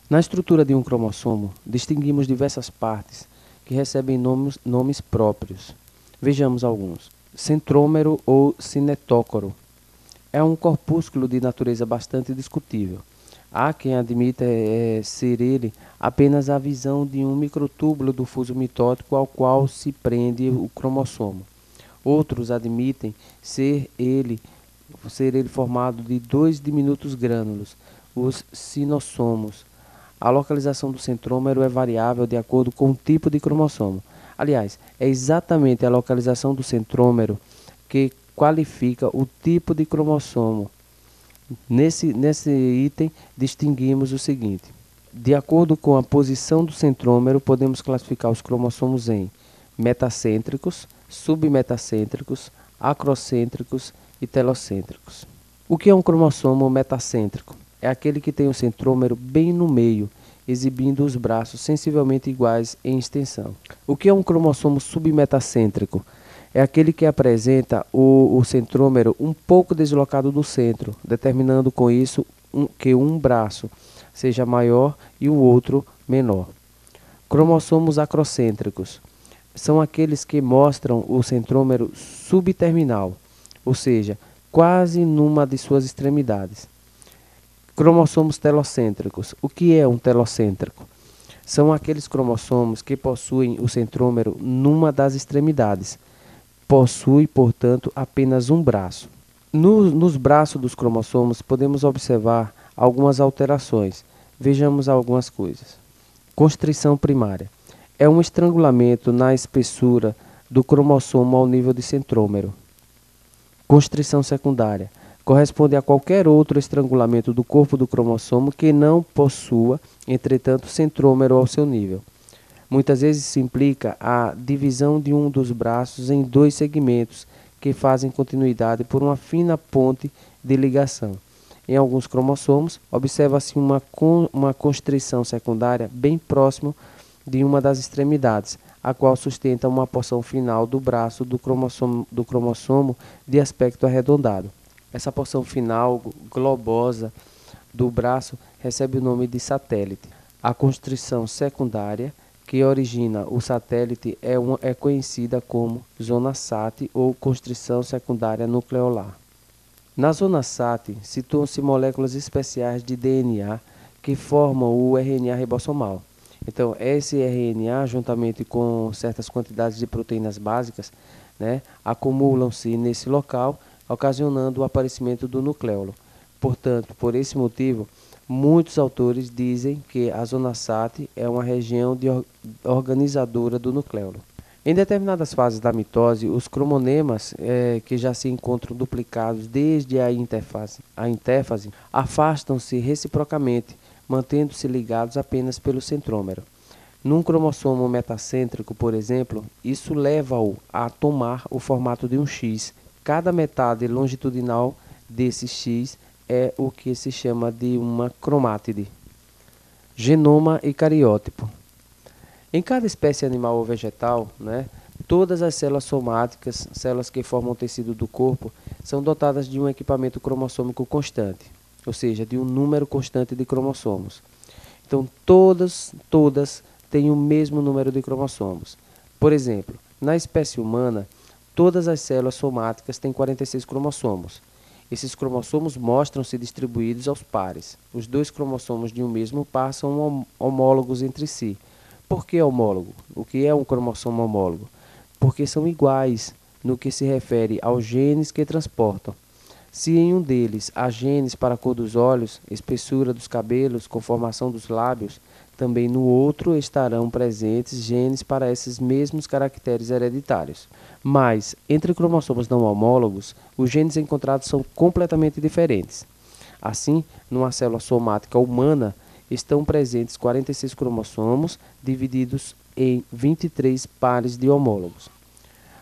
Na estrutura de um cromossomo, distinguimos diversas partes que recebem nomes próprios. Vejamos alguns. Centrômero ou cinetócoro. É um corpúsculo de natureza bastante discutível. Há quem admita ser ele apenas a visão de um microtúbulo do fuso mitótico ao qual se prende o cromossomo. Outros admitem ser ele formado de dois diminutos grânulos, os sinossomos. A localização do centrômero é variável de acordo com o tipo de cromossomo. Aliás, é exatamente a localização do centrômero que qualifica o tipo de cromossomo. Nesse item, distinguimos o seguinte. De acordo com a posição do centrômero, podemos classificar os cromossomos em metacêntricos, submetacêntricos, acrocêntricos e telocêntricos. O que é um cromossomo metacêntrico? É aquele que tem o centrômero bem no meio, exibindo os braços sensivelmente iguais em extensão. O que é um cromossomo submetacêntrico? É aquele que apresenta o centrômero um pouco deslocado do centro, determinando com isso que um braço seja maior e o outro menor. Cromossomos acrocêntricos são aqueles que mostram o centrômero subterminal, ou seja, quase numa de suas extremidades. Cromossomos telocêntricos. O que é um telocêntrico? São aqueles cromossomos que possuem o centrômero numa das extremidades. Possui, portanto, apenas um braço. Nos braços dos cromossomos podemos observar algumas alterações. Vejamos algumas coisas. Constrição primária. É um estrangulamento na espessura do cromossomo ao nível de centrômero. Constrição secundária. Corresponde a qualquer outro estrangulamento do corpo do cromossomo que não possua, entretanto, centrômero ao seu nível. Muitas vezes se implica a divisão de um dos braços em dois segmentos que fazem continuidade por uma fina ponte de ligação. Em alguns cromossomos, observa-se uma constrição secundária bem próximo de uma das extremidades, a qual sustenta uma porção final do braço do cromossomo de aspecto arredondado. Essa porção final globosa do braço recebe o nome de satélite. A constrição secundária que origina o satélite é conhecida como zona SAT ou constrição secundária nucleolar. Na zona SAT situam-se moléculas especiais de DNA que formam o RNA ribossomal. Então, esse RNA, juntamente com certas quantidades de proteínas básicas, acumulam-se nesse local, ocasionando o aparecimento do nucleolo. Portanto, por esse motivo, muitos autores dizem que a zona SAT é uma região organizadora do nucleolo. Em determinadas fases da mitose, os cromonemas, que já se encontram duplicados desde a intéfase, afastam-se reciprocamente, mantendo-se ligados apenas pelo centrômero. Num cromossomo metacêntrico, por exemplo, isso leva-o a tomar o formato de um X. Cada metade longitudinal desse X é o que se chama de uma cromátide. Genoma e cariótipo. Em cada espécie animal ou vegetal, todas as células somáticas, células que formam o tecido do corpo, são dotadas de um equipamento cromossômico constante, ou seja, de um número constante de cromossomos. Então, todas têm o mesmo número de cromossomos. Por exemplo, na espécie humana, todas as células somáticas têm 46 cromossomos. Esses cromossomos mostram-se distribuídos aos pares. Os dois cromossomos de um mesmo par são homólogos entre si. Por que homólogo? O que é um cromossomo homólogo? Porque são iguais no que se refere aos genes que transportam. Se em um deles há genes para a cor dos olhos, espessura dos cabelos, conformação dos lábios, também no outro estarão presentes genes para esses mesmos caracteres hereditários. Mas, entre cromossomos não homólogos, os genes encontrados são completamente diferentes. Assim, numa célula somática humana, estão presentes 46 cromossomos, divididos em 23 pares de homólogos.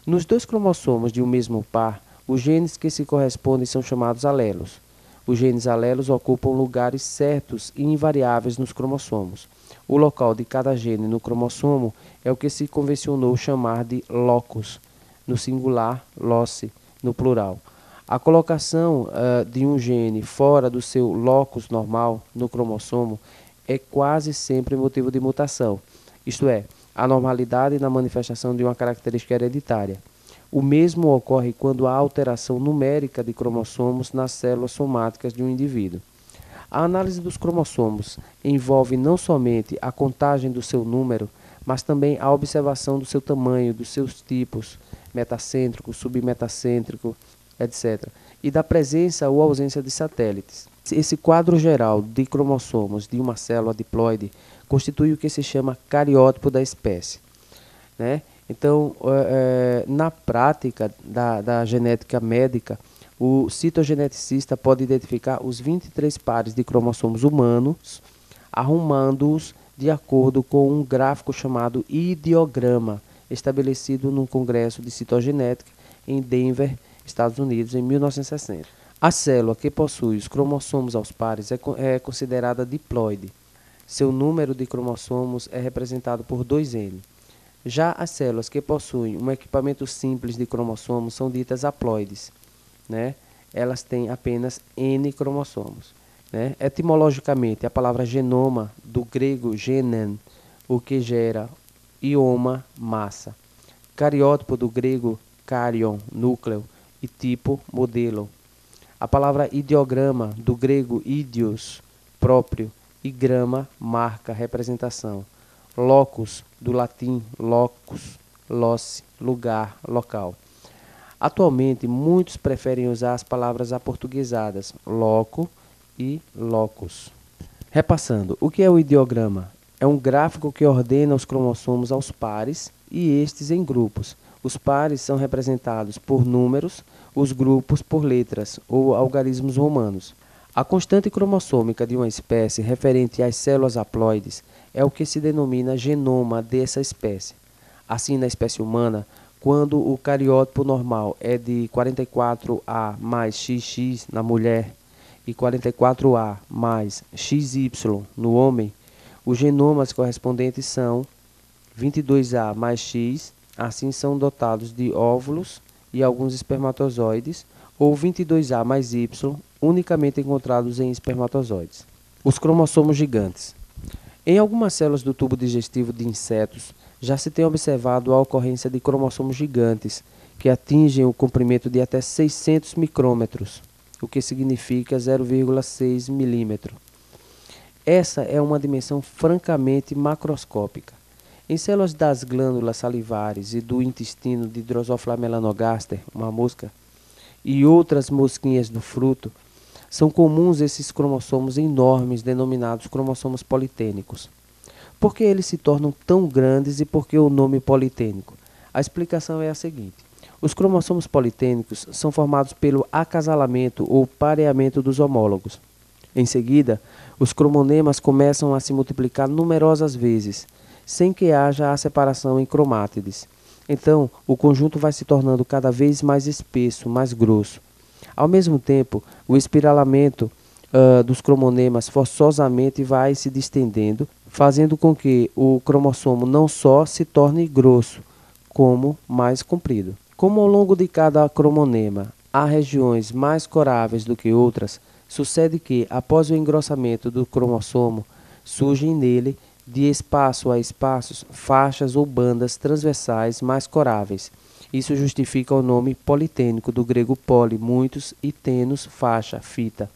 Nos dois cromossomos de um mesmo par, os genes que se correspondem são chamados alelos. Os genes alelos ocupam lugares certos e invariáveis nos cromossomos. O local de cada gene no cromossomo é o que se convencionou chamar de locus, no singular, loci, no plural. A colocação de um gene fora do seu locus normal no cromossomo é quase sempre motivo de mutação, isto é, anormalidade na manifestação de uma característica hereditária. O mesmo ocorre quando há alteração numérica de cromossomos nas células somáticas de um indivíduo. A análise dos cromossomos envolve não somente a contagem do seu número, mas também a observação do seu tamanho, dos seus tipos, metacêntrico, submetacêntrico, etc., e da presença ou ausência de satélites. Esse quadro geral de cromossomos de uma célula diploide constitui o que se chama cariótipo da espécie, né? Então, na prática da genética médica, o citogeneticista pode identificar os 23 pares de cromossomos humanos, arrumando-os de acordo com um gráfico chamado ideograma, estabelecido no Congresso de Citogenética em Denver, Estados Unidos, em 1960. A célula que possui os cromossomos aos pares é considerada diploide. Seu número de cromossomos é representado por 2N. Já as células que possuem um equipamento simples de cromossomos são ditas haploides, né? Elas têm apenas N cromossomos, né? Etimologicamente, a palavra genoma, do grego genen, o que gera, ioma, massa. Cariótipo, do grego karion, núcleo, e tipo, modelo. A palavra ideograma, do grego idios, próprio, e grama, marca, representação. Locus, do latim locus, loci, lugar, local. Atualmente, muitos preferem usar as palavras aportuguesadas, loco e locus. Repassando, o que é o ideograma? É um gráfico que ordena os cromossomos aos pares e estes em grupos. Os pares são representados por números, os grupos por letras ou algarismos romanos. A constante cromossômica de uma espécie referente às células haploides é o que se denomina genoma dessa espécie. Assim, na espécie humana, quando o cariótipo normal é de 44A mais XX na mulher e 44A mais XY no homem, os genomas correspondentes são 22A mais X, assim são dotados de óvulos e alguns espermatozoides, ou 22A mais Y, unicamente encontrados em espermatozoides. Os cromossomos gigantes. Em algumas células do tubo digestivo de insetos, já se tem observado a ocorrência de cromossomos gigantes, que atingem o comprimento de até 600 micrômetros, o que significa 0,6 milímetro. Essa é uma dimensão francamente macroscópica. Em células das glândulas salivares e do intestino de Drosophila melanogaster, uma mosca, e outras mosquinhas do fruto, são comuns esses cromossomos enormes denominados cromossomos politênicos. Por que eles se tornam tão grandes e por que o nome politênico? A explicação é a seguinte. Os cromossomos politênicos são formados pelo acasalamento ou pareamento dos homólogos. Em seguida, os cromonemas começam a se multiplicar numerosas vezes, sem que haja a separação em cromátides. Então, o conjunto vai se tornando cada vez mais espesso, mais grosso. Ao mesmo tempo, o espiralamento dos cromonemas forçosamente vai se distendendo, fazendo com que o cromossomo não só se torne grosso, como mais comprido. Como ao longo de cada cromonema há regiões mais coráveis do que outras, sucede que, após o engrossamento do cromossomo, surgem nele, de espaço a espaços, faixas ou bandas transversais mais coráveis. Isso justifica o nome politênico, do grego poli, muitos, e tenos, faixa, fita.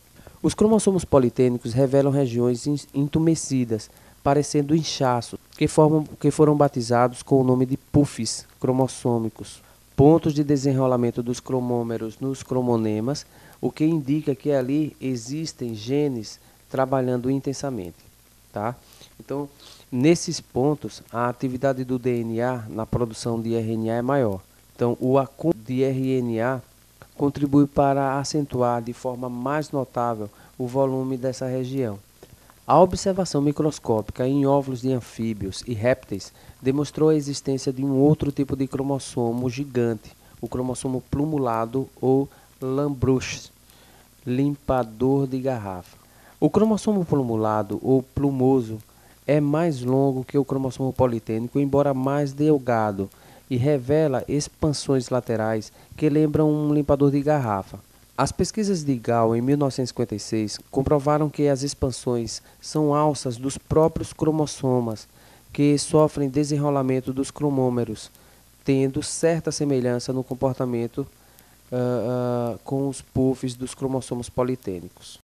Os cromossomos politênicos revelam regiões entumecidas, parecendo inchaços, que foram batizados com o nome de puffs cromossômicos, pontos de desenrolamento dos cromômeros nos cromonemas, o que indica que ali existem genes trabalhando intensamente, tá? Então, nesses pontos, a atividade do DNA na produção de RNA é maior. Então, o acúmulo de RNA contribui para acentuar de forma mais notável o volume dessa região. A observação microscópica em óvulos de anfíbios e répteis demonstrou a existência de um outro tipo de cromossomo gigante, o cromossomo plumulado ou Lambrusche, limpador de garrafa. O cromossomo plumulado ou plumoso é mais longo que o cromossomo politênico, embora mais delgado, e revela expansões laterais que lembram um limpador de garrafa. As pesquisas de Gall em 1956 comprovaram que as expansões são alças dos próprios cromossomas que sofrem desenrolamento dos cromômeros, tendo certa semelhança no comportamento com os puffs dos cromossomos politênicos.